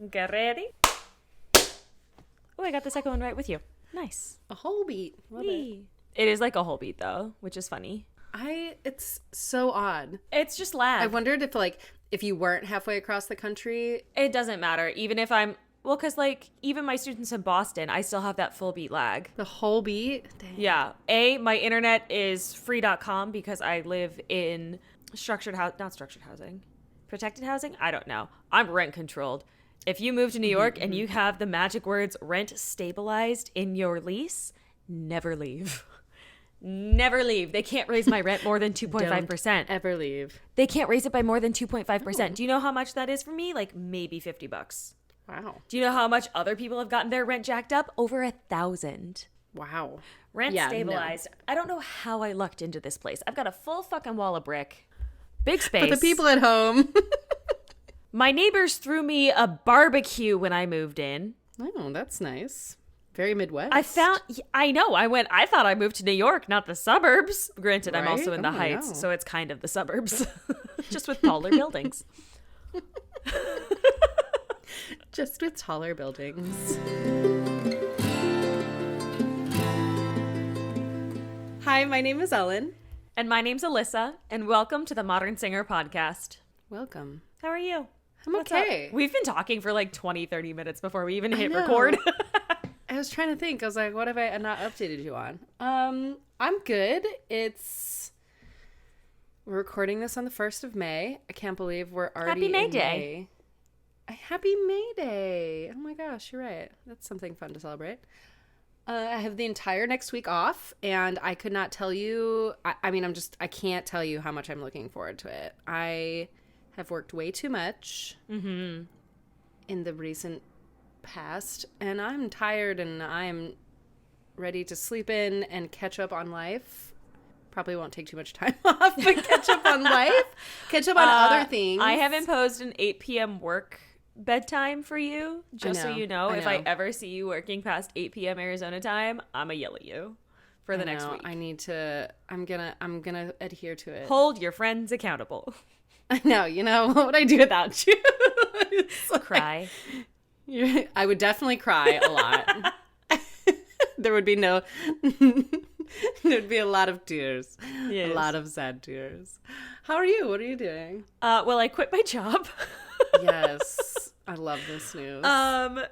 Get ready. Oh, I got the second one right with you. Nice. A whole beat. Love it. It is like a whole beat though, which is funny. It's so odd. It's just lag. I wondered if you weren't halfway across the country. It doesn't matter. Even if I'm, well, because like even my students in Boston, I still have that full beat lag. The whole beat? Dang. Yeah. My internet is free.com because I live in not structured housing. Protected housing? I don't know. I'm rent controlled. If you move to New York and you have the magic words rent stabilized in your lease, never leave. Never leave. They can't raise my rent more than 2.5%. Don't ever leave. They can't raise it by more than 2.5%. Do you know how much that is for me? Like maybe $50. Wow. Do you know how much other people have gotten their rent jacked up? Over 1,000. Wow. Rent stabilized. No. I don't know how I lucked into this place. I've got a full fucking wall of brick. Big space. For the people at home. My neighbors threw me a barbecue when I moved in. Oh, that's nice. Very Midwest. I know. I thought I moved to New York, not the suburbs. Granted, right? I'm also in the Heights, so it's kind of the suburbs. Just with taller buildings. Just with taller buildings. Hi, my name is Ellen. And my name's Alyssa, and welcome to the Modern Singer podcast. Welcome. How are you? I'm okay. We've been talking for like 20, 30 minutes before we even hit record. I was trying to think. I was like, what have I not updated you on? I'm good. We're recording this on the 1st of May. I can't believe we're already Happy May in Day. May. Happy May Day. Oh my gosh, you're right. That's something fun to celebrate. I have the entire next week off, and I could not tell you. I can't tell you how much I'm looking forward to it. I have worked way too much in the recent past, and I'm tired, and I'm ready to sleep in and catch up on life. Probably won't take too much time off, but catch up on life, catch up on other things. I have imposed an 8 p.m. work bedtime for you, just so you know. If I ever see you working past 8 p.m. Arizona time, I'm gonna yell at you for the next week. I'm gonna adhere to it. Hold your friends accountable. I know. You know, what would I do without you? Cry. I would definitely cry a lot. There would be there'd be a lot of tears. Yes. A lot of sad tears. How are you? What are you doing? Well, I quit my job. Yes. I love this news.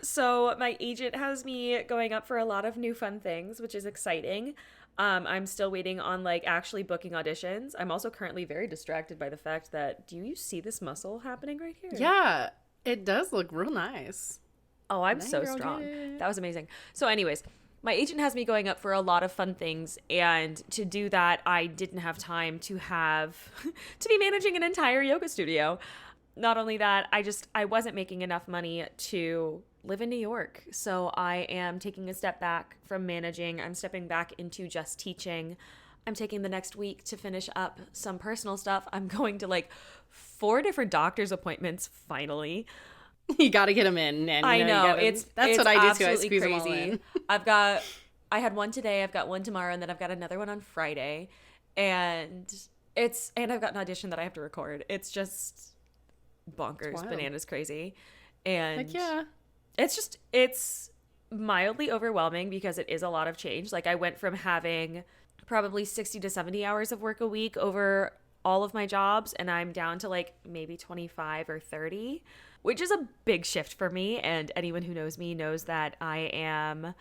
So my agent has me going up for a lot of new fun things, which is exciting. I'm still waiting on actually booking auditions. I'm also currently very distracted by the fact that, do you see this muscle happening right here? Yeah, it does look real nice. Oh, I'm so strong. That was amazing. So anyways, my agent has me going up for a lot of fun things, and to do that, I didn't have time to be managing an entire yoga studio. Not only that, I wasn't making enough money to live in New York. So I am taking a step back from managing. I'm stepping back into just teaching. I'm taking the next week to finish up some personal stuff. I'm going to 4 different doctor's appointments finally. You got to get them in. And, I know. That's what I do too. I crazy. squeeze them all in. I had one today. I've got one tomorrow, and then I've got another one on Friday. And I've got an audition that I have to record. It's just bonkers, bananas crazy. And heck yeah. It's mildly overwhelming because it is a lot of change. I went from having probably 60 to 70 hours of work a week over all of my jobs, and I'm down to maybe 25 or 30, which is a big shift for me. And anyone who knows me knows that I am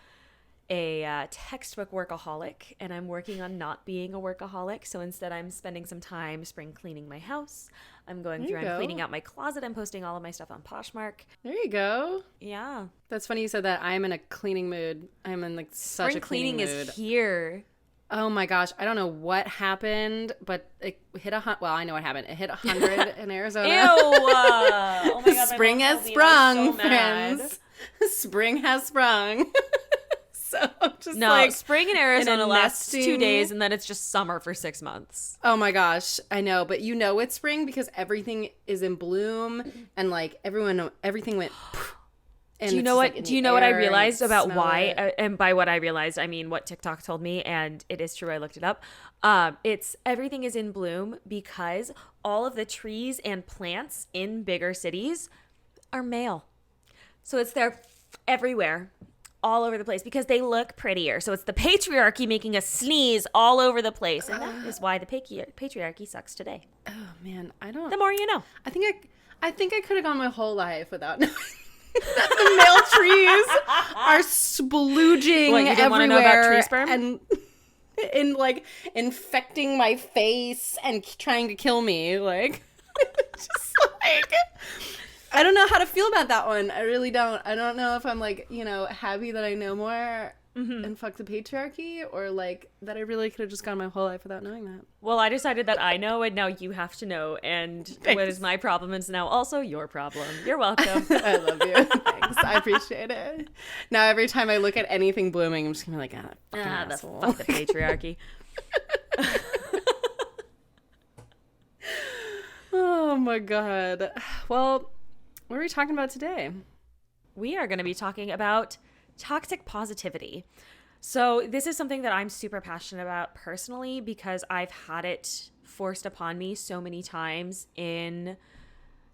a textbook workaholic, and I'm working on not being a workaholic. So instead, I'm spending some time spring cleaning my house. I'm going through, I'm cleaning out my closet. I'm posting all of my stuff on Poshmark. There you go. Yeah. That's funny you said that. I'm in a cleaning mood. I'm in such a cleaning mood. Spring cleaning is here. Oh my gosh. I don't know what happened, but it hit I know what happened. It hit 100 in Arizona. Ew. Oh my God. Spring has sprung, friends. Spring has sprung. So just spring in Arizona lasts 2 days, and then it's just summer for 6 months. Oh my gosh, I know, but it's spring because everything is in bloom, and everything went. And do you know what? Do you know what I realized about why? And by what I realized, I mean what TikTok told me, and it is true. I looked it up. It's everything is in bloom because all of the trees and plants in bigger cities are male. So it's there everywhere, all over the place, because they look prettier. So it's the patriarchy making us sneeze all over the place. And that is why the patriarchy sucks today. Oh man, I don't. The more you know. I think I could have gone my whole life without knowing that the male trees are splooging What, you didn't everywhere want to know about tree sperm? and in like infecting my face and trying to kill me. Like, just like, I don't know how to feel about that one. I really don't. I don't know if I'm like, happy that I know more and fuck the patriarchy, or like that I really could have just gone my whole life without knowing that. Well, I decided that I know, and now you have to know. And Thanks. what is my problem is now also your problem. You're welcome. I love you. Thanks. I appreciate it. Now every time I look at anything blooming, I'm just gonna be like, fucking asshole. Fuck the patriarchy. Oh my god. Well, what are we talking about today? We are going to be talking about toxic positivity. So this is something that I'm super passionate about personally, because I've had it forced upon me so many times, in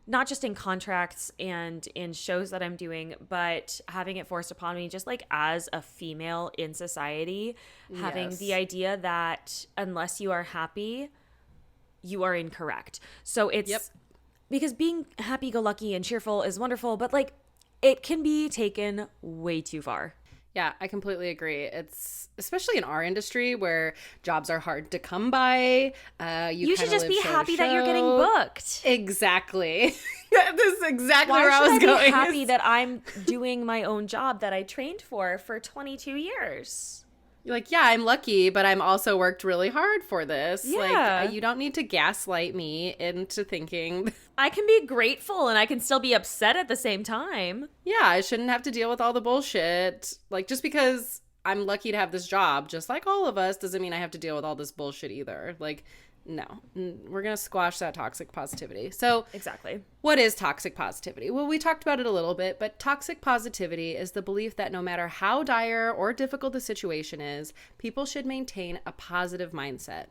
not just in contracts and in shows that I'm doing, but having it forced upon me just like as a female in society, having Yes. the idea that unless you are happy, you are incorrect. So it's because being happy-go-lucky and cheerful is wonderful, but like it can be taken way too far. Yeah, I completely agree. It's especially in our industry where jobs are hard to come by. You should kinda just live be show to happy that you're getting show. booked. Exactly. This is exactly Why where I should was I be going. happy that I'm doing my own job that I trained for 22 years? You're like, yeah, I'm lucky, but I'm also worked really hard for this. Yeah. Like, you don't need to gaslight me into thinking, I can be grateful and I can still be upset at the same time. yeah, I shouldn't have to deal with all the bullshit. Like, just because I'm lucky to have this job, just like all of us, doesn't mean I have to deal with all this bullshit either. Like, no, we're going to squash that toxic positivity. So, Exactly. what is toxic positivity? Well, we talked about it a little bit, but toxic positivity is the belief that no matter how dire or difficult the situation is, people should maintain a positive mindset.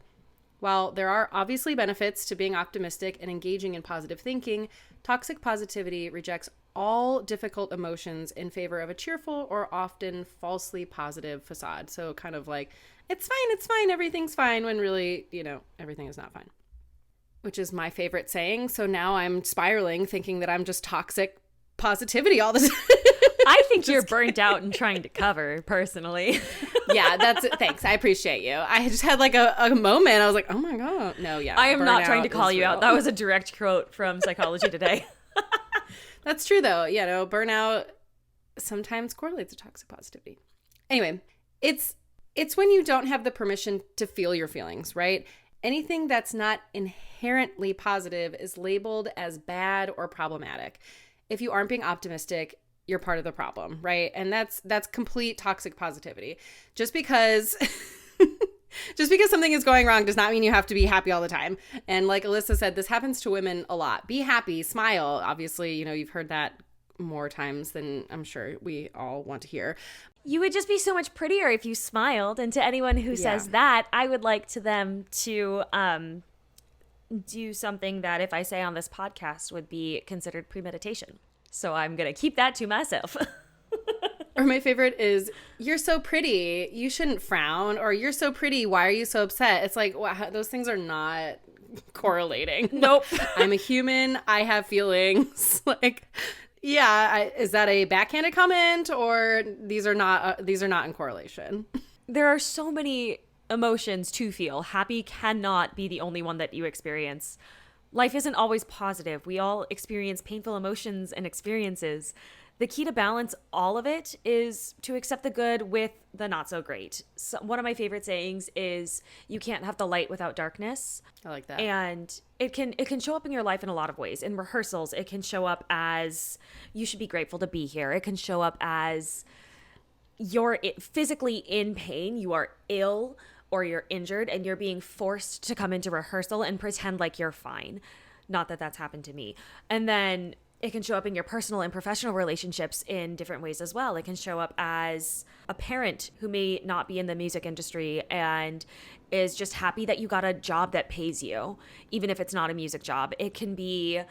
While there are obviously benefits to being optimistic and engaging in positive thinking, toxic positivity rejects all difficult emotions in favor of a cheerful or often falsely positive facade. So kind of like, it's fine, everything's fine, when really, everything is not fine. Which is my favorite saying. So now I'm spiraling thinking that I'm just toxic positivity all the time. I think you're burnt out and trying to cover, personally. Yeah, that's it. Thanks. I appreciate you. I just had like a moment. I was like, oh my God. No, yeah. I am not burnout trying to call is you out. real. That was a direct quote from Psychology Today. That's true though. Burnout sometimes correlates to toxic positivity. Anyway, it's when you don't have the permission to feel your feelings, right? Anything that's not inherently positive is labeled as bad or problematic. If you aren't being optimistic, you're part of the problem, right? And that's complete toxic positivity. Just because something is going wrong does not mean you have to be happy all the time. And like Alyssa said, this happens to women a lot. Be happy, smile. Obviously, you've heard that more times than I'm sure we all want to hear. You would just be so much prettier if you smiled. And to anyone who says that, I would like to them to do something that, if I say on this podcast, would be considered premeditation. So I'm going to keep that to myself. Or my favorite is, you're so pretty, you shouldn't frown. Or you're so pretty, why are you so upset? It's like, wow, those things are not correlating. Nope. I'm a human. I have feelings. Like, yeah, is that a backhanded comment, or these are not in correlation? There are so many emotions to feel. Happy cannot be the only one that you experience. Life isn't always positive. We all experience painful emotions and experiences. The key to balance all of it is to accept the good with the not so great. So one of my favorite sayings is, you can't have the light without darkness. I like that. And it can show up in your life in a lot of ways. In rehearsals, it can show up as, you should be grateful to be here. It can show up as, you're physically in pain, you are ill or you're injured, and you're being forced to come into rehearsal and pretend like you're fine. Not that that's happened to me. And then it can show up in your personal and professional relationships in different ways as well. It can show up as a parent who may not be in the music industry and is just happy that you got a job that pays you, even if it's not a music job. It can be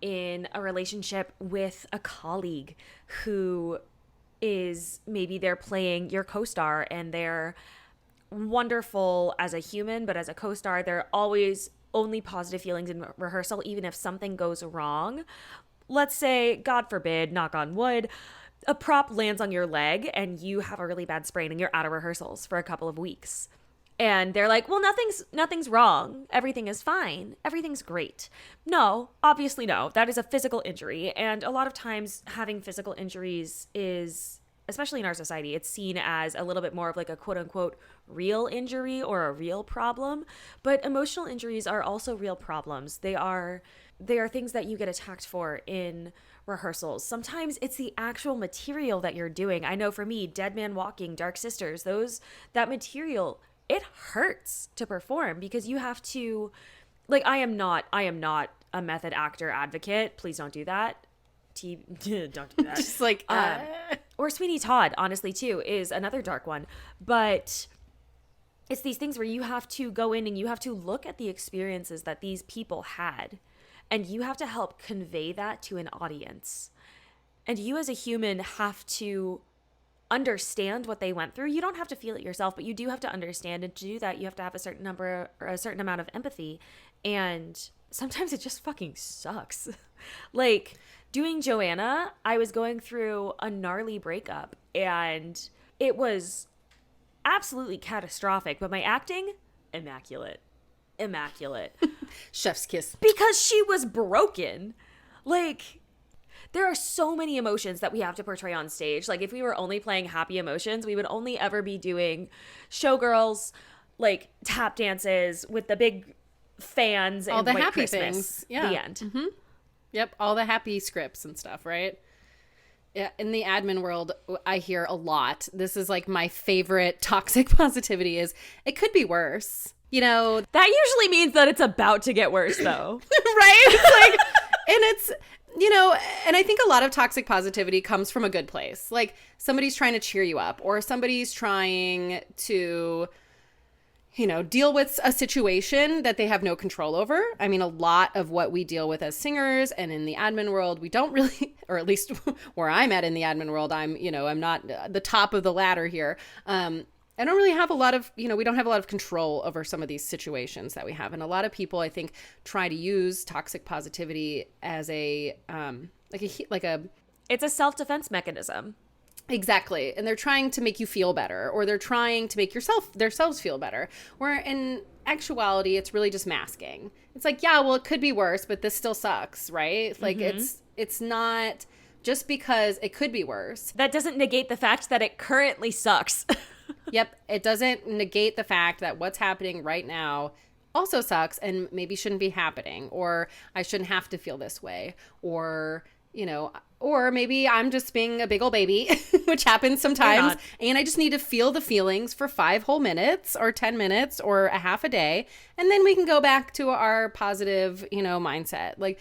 in a relationship with a colleague who is maybe they're playing your co-star and they're wonderful as a human, but as a co-star, they're always only positive feelings in rehearsal, even if something goes wrong. Let's say, God forbid, knock on wood, a prop lands on your leg and you have a really bad sprain and you're out of rehearsals for a couple of weeks. And they're like, well, nothing's wrong. Everything is fine. Everything's great. No, obviously no. That is a physical injury. And a lot of times having physical injuries is, especially in our society, it's seen as a little bit more of like a quote unquote real injury or a real problem. But emotional injuries are also real problems. They are things that you get attacked for in rehearsals. Sometimes it's the actual material that you're doing. I know for me, Dead Man Walking, Dark Sisters, that material, it hurts to perform because you have to, like, I am not a method actor advocate. Please don't do that. Don't do that. Just like, or Sweeney Todd, honestly, too, is another dark one. But it's these things where you have to go in and you have to look at the experiences that these people had, and you have to help convey that to an audience. And you as a human have to understand what they went through. You don't have to feel it yourself, but you do have to understand, and to do that you have to have a certain amount of empathy, and sometimes it just fucking sucks. Like doing Joanna, I was going through a gnarly breakup and it was absolutely catastrophic, but my acting, immaculate. Chef's kiss. Because she was broken. Like, there are so many emotions that we have to portray on stage. Like, if we were only playing happy emotions, we would only ever be doing showgirls, like tap dances with the big fans all and the White happy Christmas. things. Yeah. The end. Mm-hmm. Yep. All the happy scripts and stuff, right? Yeah. In the admin world, I hear a lot. This is like my favorite toxic positivity is it could be worse. You know, that usually means that it's about to get worse, though. Right? It's like, and it's, you know, and I think a lot of toxic positivity comes from a good place. Like somebody's trying to cheer you up, or somebody's trying to, you know, deal with a situation that they have no control over. I mean, a lot of what we deal with as singers and in the admin world, we don't really, or at least where I'm at in the admin world, I'm not the top of the ladder here. I don't really have a lot of, we don't have a lot of control over some of these situations that we have. And a lot of people, I think, try to use toxic positivity as it's a self-defense mechanism. Exactly. And they're trying to make you feel better, or they're trying to make themselves feel better. Where in actuality, it's really just masking. It's like, yeah, well, it could be worse, but this still sucks, right? Like it's not just because it could be worse. That doesn't negate the fact that it currently sucks. Yep. It doesn't negate the fact that what's happening right now also sucks and maybe shouldn't be happening, or I shouldn't have to feel this way, or, or maybe I'm just being a big old baby, which happens sometimes, and I just need to feel the feelings for 5 whole minutes or 10 minutes or a half a day, and then we can go back to our positive, mindset. Like,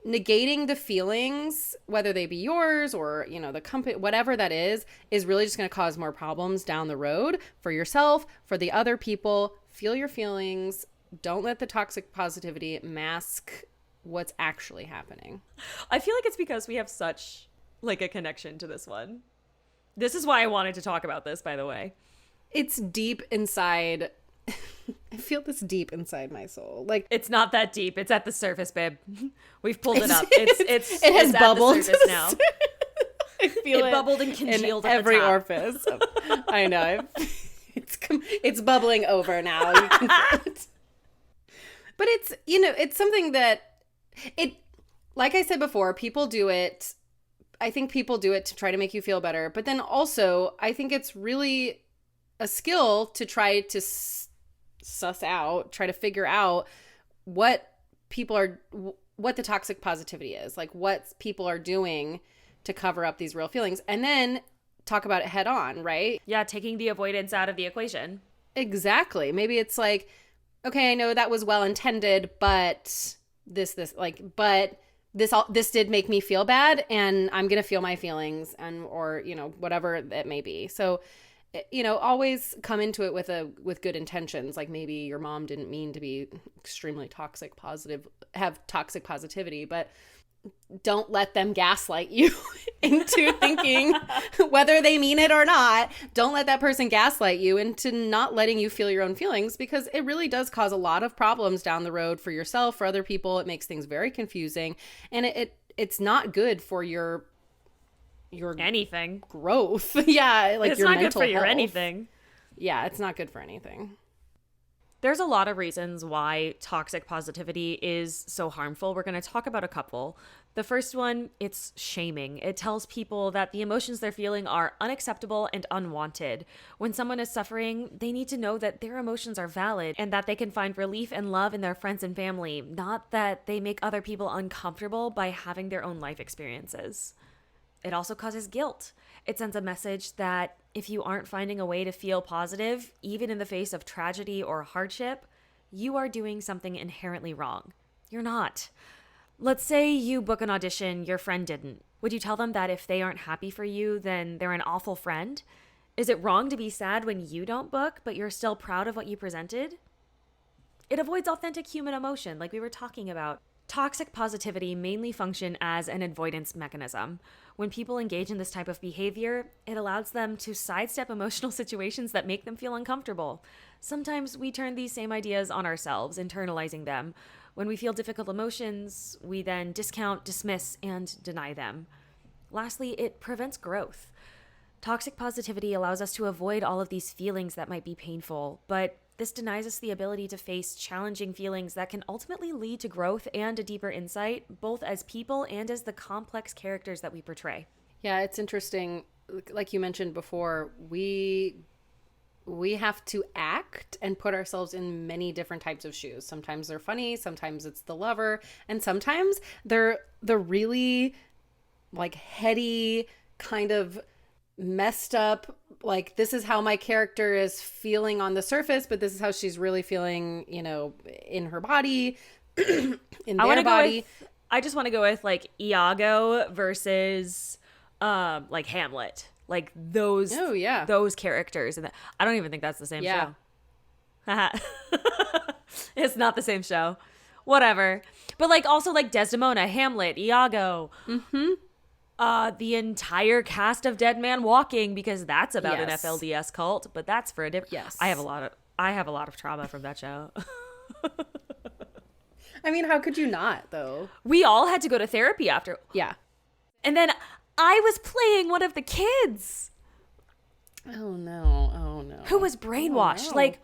negating the feelings, whether they be yours or, the company, whatever that is really just going to cause more problems down the road for yourself, for the other people. Feel your feelings. Don't let the toxic positivity mask what's actually happening. I feel like it's because we have such like a connection to this one. This is why I wanted to talk about this, by the way. It's deep inside. I feel this deep inside my soul. Like, it's not that deep. It's at the surface, babe. We've pulled it up. It has bubbled at the surface now. I feel it bubbled and congealed in at every the top. orifice. I know. It's bubbling over now. You can feel it. But it's, it's something that like I said before, people do it. I think people do it to try to make you feel better. But then also, I think it's really a skill to try to try to figure out what the toxic positivity is, like what people are doing to cover up these real feelings, and then talk about it head on, right? Yeah, taking the avoidance out of the equation. Exactly. Maybe it's like, okay, I know that was well intended, but this did make me feel bad, and I'm gonna feel my feelings, and or whatever it may be. So always come into it with good intentions. Like maybe your mom didn't mean to be extremely have toxic positivity, but don't let them gaslight you into thinking, whether they mean it or not, don't let that person gaslight you into not letting you feel your own feelings, because it really does cause a lot of problems down the road for yourself, for other people. It makes things very confusing, and it's not good for your anything growth. Yeah, like it's your not good mental for your health. anything. Yeah, it's not good for anything. There's a lot of reasons why toxic positivity is so harmful. We're going to talk about a couple. The first one, it's shaming. It tells people that the emotions they're feeling are unacceptable and unwanted. When someone is suffering, they need to know that their emotions are valid and that they can find relief and love in their friends and family, not that they make other people uncomfortable by having their own life experiences. It also causes guilt. It sends a message that if you aren't finding a way to feel positive, even in the face of tragedy or hardship, you are doing something inherently wrong. You're not. Let's say you book an audition your friend didn't. Would you tell them that if they aren't happy for you, then they're an awful friend? Is it wrong to be sad when you don't book, but you're still proud of what you presented? It avoids authentic human emotion, like we were talking about. Toxic positivity mainly function as an avoidance mechanism. When people engage in this type of behavior, it allows them to sidestep emotional situations that make them feel uncomfortable. Sometimes we turn these same ideas on ourselves, internalizing them. When we feel difficult emotions, we then discount, dismiss, and deny them. Lastly, it prevents growth. Toxic positivity allows us to avoid all of these feelings that might be painful, but this denies us the ability to face challenging feelings that can ultimately lead to growth and a deeper insight, both as people and as the complex characters that we portray. Yeah, it's interesting. Like you mentioned before, we have to act and put ourselves in many different types of shoes. Sometimes they're funny, sometimes it's the lover, and sometimes they're the really like heady, kind of messed up, like this is how my character is feeling on the surface, but this is how she's really feeling, in her body, in their body. I just want to go with like Iago versus like Hamlet. Like those those characters, and I don't even think that's the same show. It's not the same show. Whatever. But like also like Desdemona, Hamlet, Iago. The entire cast of Dead Man Walking, because that's about an FLDS cult, but that's for a different. Yes. I have a lot of trauma from that show. I mean, how could you not, though? We all had to go to therapy after. Yeah. And then I was playing one of the kids. Oh no. Who was brainwashed. Oh, no. Like,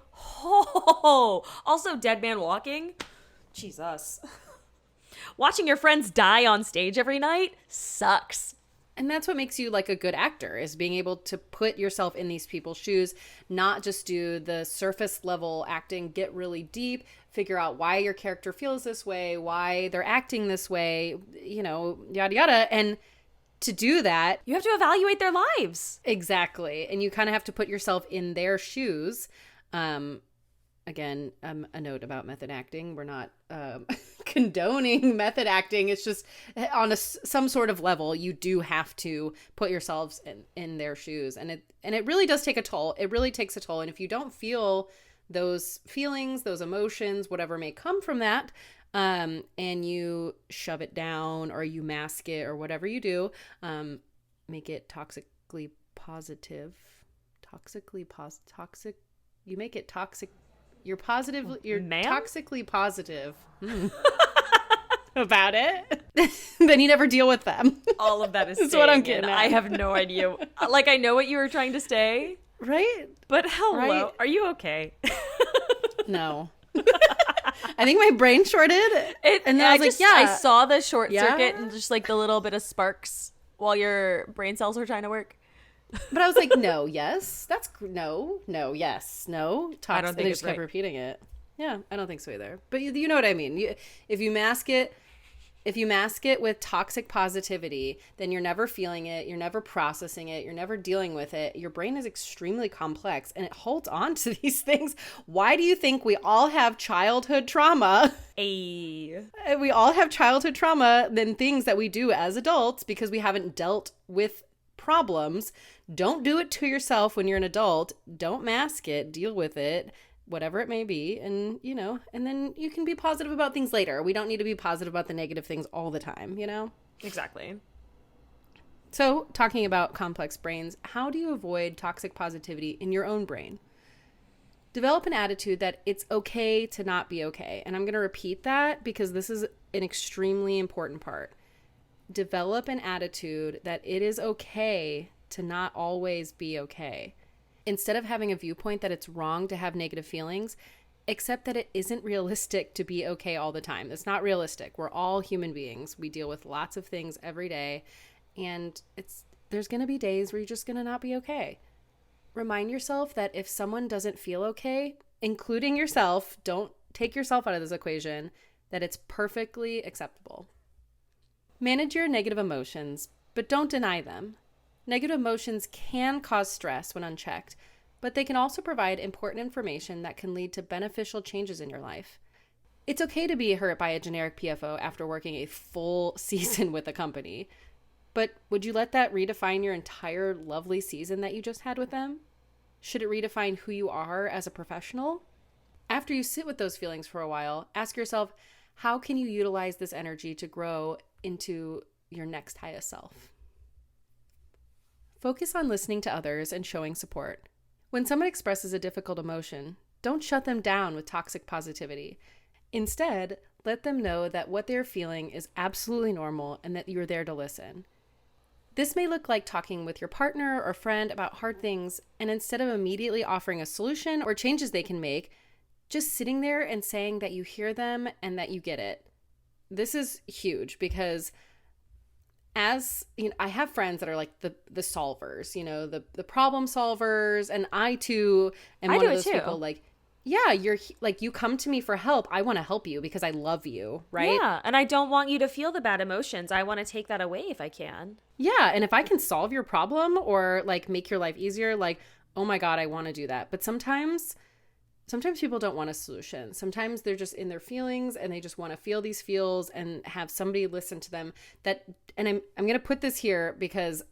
also Dead Man Walking. Jesus. Watching your friends die on stage every night sucks. And that's what makes you like a good actor, is being able to put yourself in these people's shoes, not just do the surface level acting, get really deep, figure out why your character feels this way, why they're acting this way, yada, yada. And to do that, you have to evaluate their lives. Exactly. And you kind of have to put yourself in their shoes. Again, a note about method acting. We're not condoning method acting. It's just on some sort of level, you do have to put yourselves in their shoes. And it really does take a toll. It really takes a toll. And if you don't feel those feelings, those emotions, whatever may come from that, and you shove it down or you mask it or whatever you do, make it toxically positive. You make it toxic. You're toxically positive about it. Then you never deal with them. All of that is That's what I'm getting at. I have no idea. Like, I know what you were trying to say. Right? But hello. Right? Are you okay? No. I think my brain shorted. And then I was I saw the short circuit and just like the little bit of sparks while your brain cells were trying to work. But I was like, no, yes. That's no, yes, no. I don't think they it's just kept right. repeating it. Yeah, I don't think so either. But you know what I mean. If you mask it with toxic positivity, then you're never feeling it. You're never processing it. You're never dealing with it. Your brain is extremely complex and it holds on to these things. Why do you think we all have childhood trauma? We all have childhood trauma than things that we do as adults, because we haven't dealt with problems. Don't do it to yourself when you're an adult. Don't mask it. Deal with it, whatever it may be. And, and then you can be positive about things later. We don't need to be positive about the negative things all the time, Exactly. So, talking about complex brains, how do you avoid toxic positivity in your own brain? Develop an attitude that it's okay to not be okay. And I'm going to repeat that because this is an extremely important part. Develop an attitude that it is okay to not always be okay. Instead of having a viewpoint that it's wrong to have negative feelings, accept that it isn't realistic to be okay all the time. It's not realistic. We're all human beings. We deal with lots of things every day. And there's going to be days where you're just going to not be okay. Remind yourself that if someone doesn't feel okay, including yourself, don't take yourself out of this equation, that it's perfectly acceptable. Manage your negative emotions, but don't deny them. Negative emotions can cause stress when unchecked, but they can also provide important information that can lead to beneficial changes in your life. It's okay to be hurt by a generic PFO after working a full season with a company, but would you let that redefine your entire lovely season that you just had with them? Should it redefine who you are as a professional? After you sit with those feelings for a while, ask yourself, how can you utilize this energy to grow into your next highest self? Focus on listening to others and showing support. When someone expresses a difficult emotion, don't shut them down with toxic positivity. Instead, let them know that what they're feeling is absolutely normal and that you're there to listen. This may look like talking with your partner or friend about hard things, and instead of immediately offering a solution or changes they can make, just sitting there and saying that you hear them and that you get it. This is huge because I have friends that are like the solvers, the problem solvers, and I too am one of those people like, yeah, you come to me for help. I want to help you because I love you, right? Yeah, and I don't want you to feel the bad emotions. I want to take that away if I can. Yeah, and if I can solve your problem or like make your life easier, like, oh my God, I want to do that. But sometimes people don't want a solution. Sometimes they're just in their feelings and they just want to feel these feels and have somebody listen to them. And I'm going to put this here because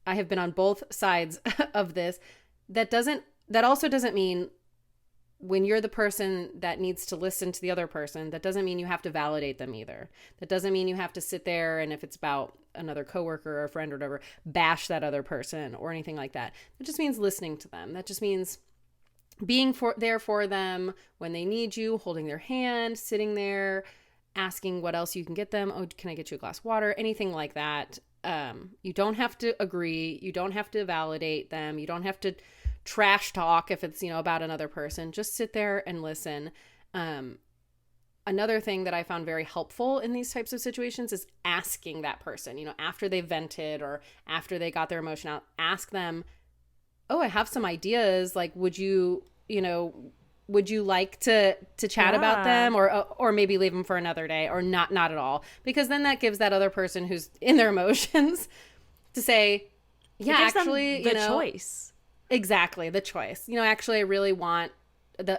I have been on both sides of this. That also doesn't mean when you're the person that needs to listen to the other person, that doesn't mean you have to validate them either. That doesn't mean you have to sit there and if it's about another coworker or a friend or whatever, bash that other person or anything like that. It just means listening to them. That just means being there for them when they need you, holding their hand, sitting there, asking what else you can get them. Oh, can I get you a glass of water? Anything like that. You don't have to agree. You don't have to validate them. You don't have to trash talk if it's, about another person. Just sit there and listen. Another thing that I found very helpful in these types of situations is asking that person, after they vented or after they got their emotion out, ask them, oh, I have some ideas. Like, would you like to chat about them or maybe leave them for another day or not at all? Because then that gives that other person who's in their emotions to say, yeah, actually, the choice. Exactly. The choice. Actually, I really want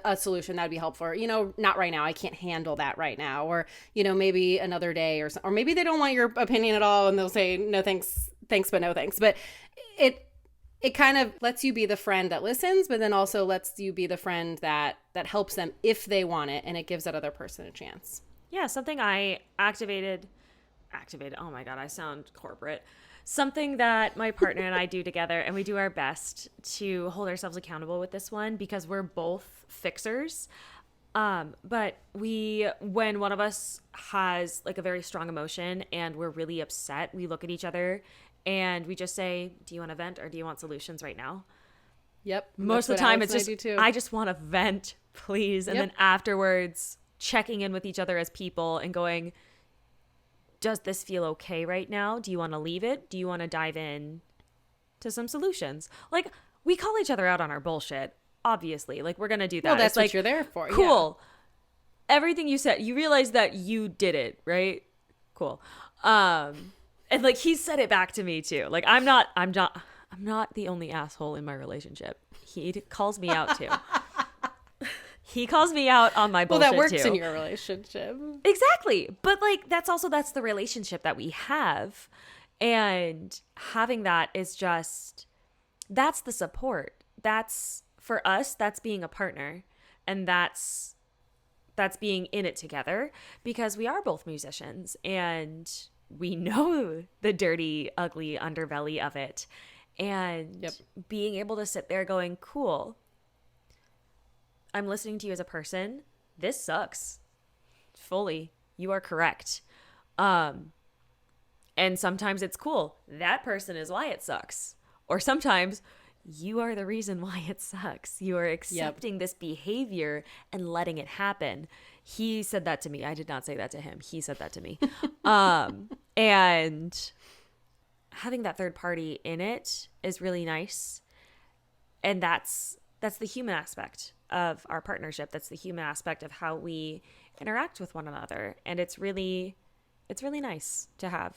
a solution that would be helpful. Or, not right now. I can't handle that right now. Or, maybe another day or maybe they don't want your opinion at all and they'll say, no, thanks, but no thanks. But it kind of lets you be the friend that listens, but then also lets you be the friend that helps them if they want it, and it gives that other person a chance. Yeah, something I activated. Oh my God, I sound corporate. Something that my partner and I do together, and we do our best to hold ourselves accountable with this one because we're both fixers. But when one of us has like a very strong emotion and we're really upset, we look at each other and we just say, do you want to vent or do you want solutions right now? Yep. Most of the time it's just, I just want to vent, please. And then afterwards, checking in with each other as people and going, does this feel okay right now? Do you want to leave it? Do you want to dive in to some solutions? Like, we call each other out on our bullshit, obviously. Like, we're going to do that. Well, that's it's what like, you're there for. Cool. Yeah. Everything you said, you realize that you did it, right? Cool. And like, he said it back to me too. Like, I'm not the only asshole in my relationship. He calls me out too. He calls me out on my bullshit too. Well, that works in your relationship. Exactly. But like, that's the relationship that we have. And having that is just, that's the support. That's, for us, that's being a partner. And that's being in it together, because we are both musicians and we know the dirty, ugly underbelly of it. And being able to sit there going, cool, I'm listening to you as a person. This sucks. Fully. You are correct. And sometimes it's cool. That person is why it sucks. Or sometimes you are the reason why it sucks. You are accepting this behavior and letting it happen. He said that to me. I did not say that to him. He said that to me. And having that third party in it is really nice. And that's the human aspect of our partnership. That's the human aspect of how we interact with one another. And it's really nice to have.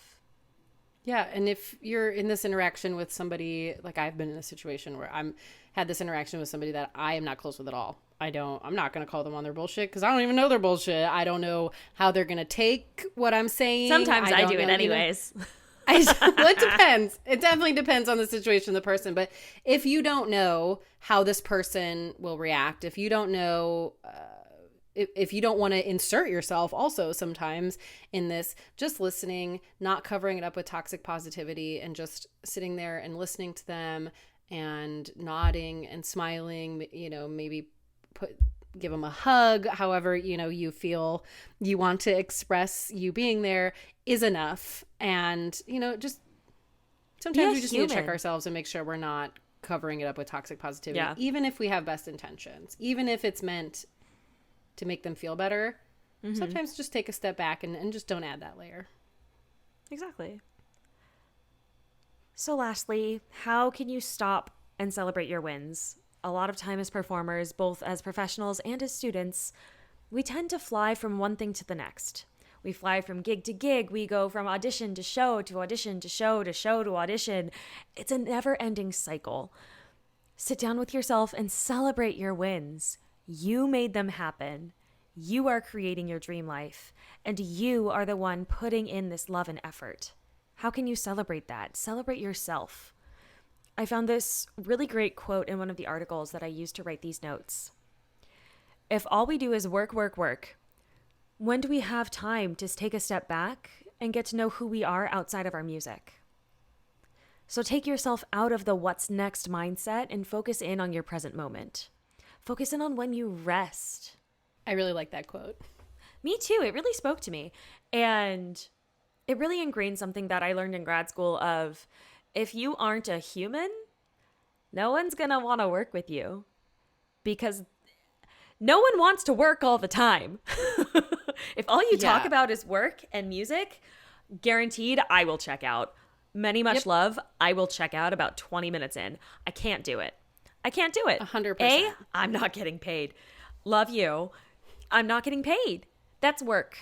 Yeah, and if you're in this interaction with somebody, like I've been in a situation where I'm had this interaction with somebody that I am not close with at all. I'm not going to call them on their bullshit because I don't even know their bullshit. I don't know how they're going to take what I'm saying. Sometimes I do it anyways. Well, it depends. It definitely depends on the situation, the person. But if you don't know how this person will react, if you don't know, if you don't want to insert yourself also sometimes in this, just listening, not covering it up with toxic positivity, and just sitting there and listening to them and nodding and smiling, maybe give them a hug, however, you feel you want to express you being there is enough. And, just sometimes we just need to check ourselves and make sure we're not covering it up with toxic positivity, even if we have best intentions, even if it's meant to make them feel better. Sometimes just take a step back and just don't add that layer. Exactly. So lastly, how can you stop and celebrate your wins? A lot of time as performers, both as professionals and as students, we tend to fly from one thing to the next. We fly from gig to gig. We go from audition to show to audition to show to show to audition. It's a never-ending cycle. Sit down with yourself and celebrate your wins. You made them happen. You are creating your dream life, and you are the one putting in this love and effort. How can you celebrate that? Celebrate yourself. I found this really great quote in one of the articles that I used to write these notes. If all we do is work, work, work, when do we have time to take a step back and get to know who we are outside of our music? So take yourself out of the what's next mindset and focus in on your present moment. Focus in on when you rest. I really like that quote. Me too. It really spoke to me. And it really ingrained something that I learned in grad school of, if you aren't a human, no one's going to want to work with you, because no one wants to work all the time. If all you talk about is work and music, guaranteed I will check out. Many much love, I will check out about 20 minutes in. I can't do it. 100%. I'm not getting paid. Love you. I'm not getting paid. That's work.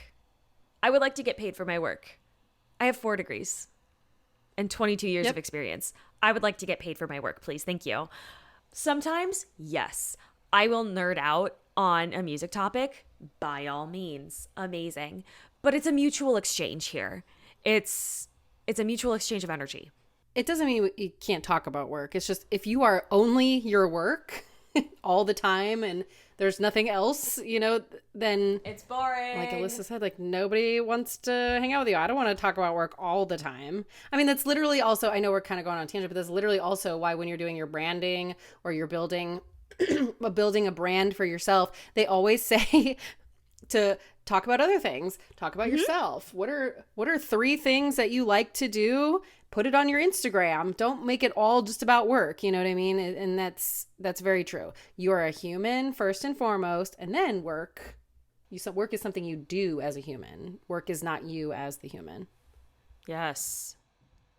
I would like to get paid for my work. I have 4 degrees and 22 years of experience. I would like to get paid for my work, please. Thank you. Sometimes, yes, I will nerd out on a music topic. By all means, amazing. But it's a mutual exchange here. It's a mutual exchange of energy. It doesn't mean you can't talk about work. It's just, if you are only your work all the time and there's nothing else, then it's boring. Like Alyssa said, like, nobody wants to hang out with you. I don't want to talk about work all the time. I mean, that's literally also, I know we're kind of going on a tangent, but that's literally also why when you're doing your branding or you're building a brand for yourself, they always say to talk about other things, talk about yourself. What are 3 things that you like to do? Put it on your Instagram. Don't make it all just about work. You know what I mean? And that's very true. You are a human first and foremost, and then work. Work is something you do as a human. Work is not you as the human. Yes.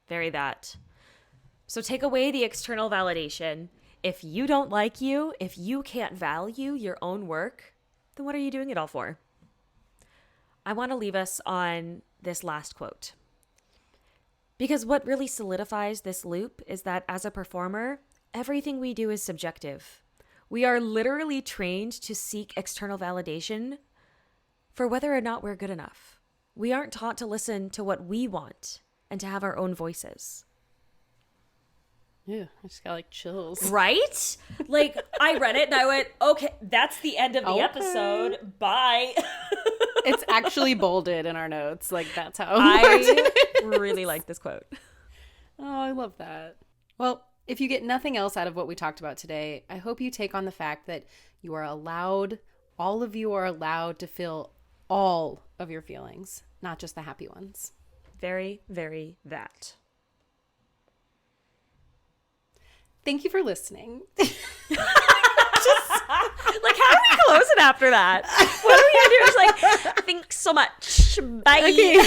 Very that. So take away the external validation. If you don't like you, if you can't value your own work, then what are you doing it all for? I want to leave us on this last quote. Because what really solidifies this loop is that as a performer, everything we do is subjective. We are literally trained to seek external validation for whether or not we're good enough. We aren't taught to listen to what we want and to have our own voices. Yeah, I just got like chills. Right? Like, I read it and I went, okay, that's the end of the episode. Bye. It's actually bolded in our notes. Like, that's how I really like this quote. Oh, I love that. Well, if you get nothing else out of what we talked about today, I hope you take on the fact that you are allowed, all of you are allowed to feel all of your feelings, not just the happy ones. Very, very that. Thank you for listening. Like, how do we close it after that? What are we gonna do? It's like, thanks so much. Bye. Okay.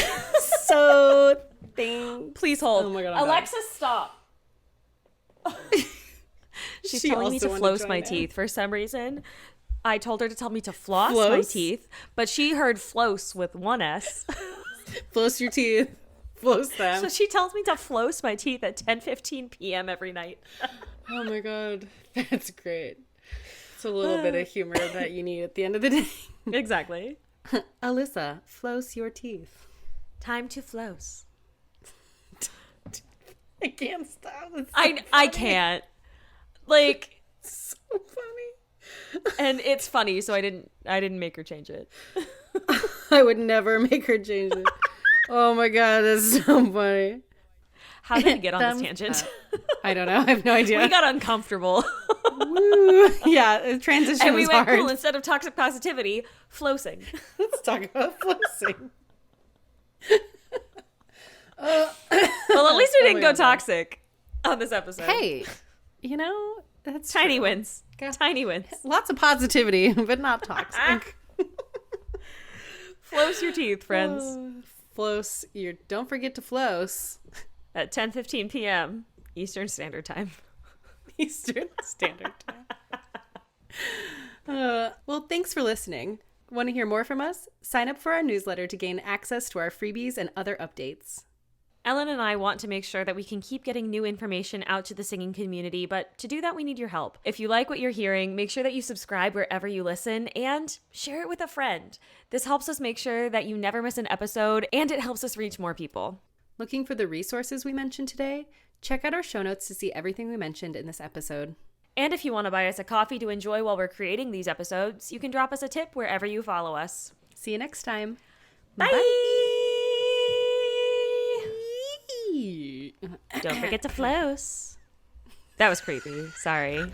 So, thanks. Please hold. Oh my God, I'm Alexa, stop. She's telling me to floss my teeth for some reason. I told her to tell me to floss my teeth, but she heard floss with one S. Floss your teeth. Floss them. So she tells me to floss my teeth at 10:15 p.m. every night. Oh my God. That's great. It's a little bit of humor that you need at the end of the day. Exactly. Alyssa, floss your teeth. Time to floss. I can't stop. I can't. Like, So funny. and it's funny, so I didn't make her change it. I would never make her change it. Oh my God, that's so funny. How did we get on this tangent? I don't know. I have no idea. We got uncomfortable. Woo. Yeah, the transition And we was went, hard. cool, instead of toxic positivity, flossing. Let's talk about flossing. Well, at least we didn't go God. toxic on this episode. Hey, you know, that's Tiny true. wins. God. Tiny wins. Lots of positivity, but not toxic. Floss your teeth, friends. Floss your. Don't forget to floss. At 10:15 p.m. Eastern Standard Time. Eastern Standard Time. Well, thanks for listening. Want to hear more from us? Sign up for our newsletter to gain access to our freebies and other updates. Ellen and I want to make sure that we can keep getting new information out to the singing community, but to do that, we need your help. If you like what you're hearing, make sure that you subscribe wherever you listen and share it with a friend. This helps us make sure that you never miss an episode, and it helps us reach more people. Looking for the resources we mentioned today? Check out our show notes to see everything we mentioned in this episode. And if you want to buy us a coffee to enjoy while we're creating these episodes, you can drop us a tip wherever you follow us. See you next time. Bye! Bye. Don't forget to floss. That was creepy. Sorry.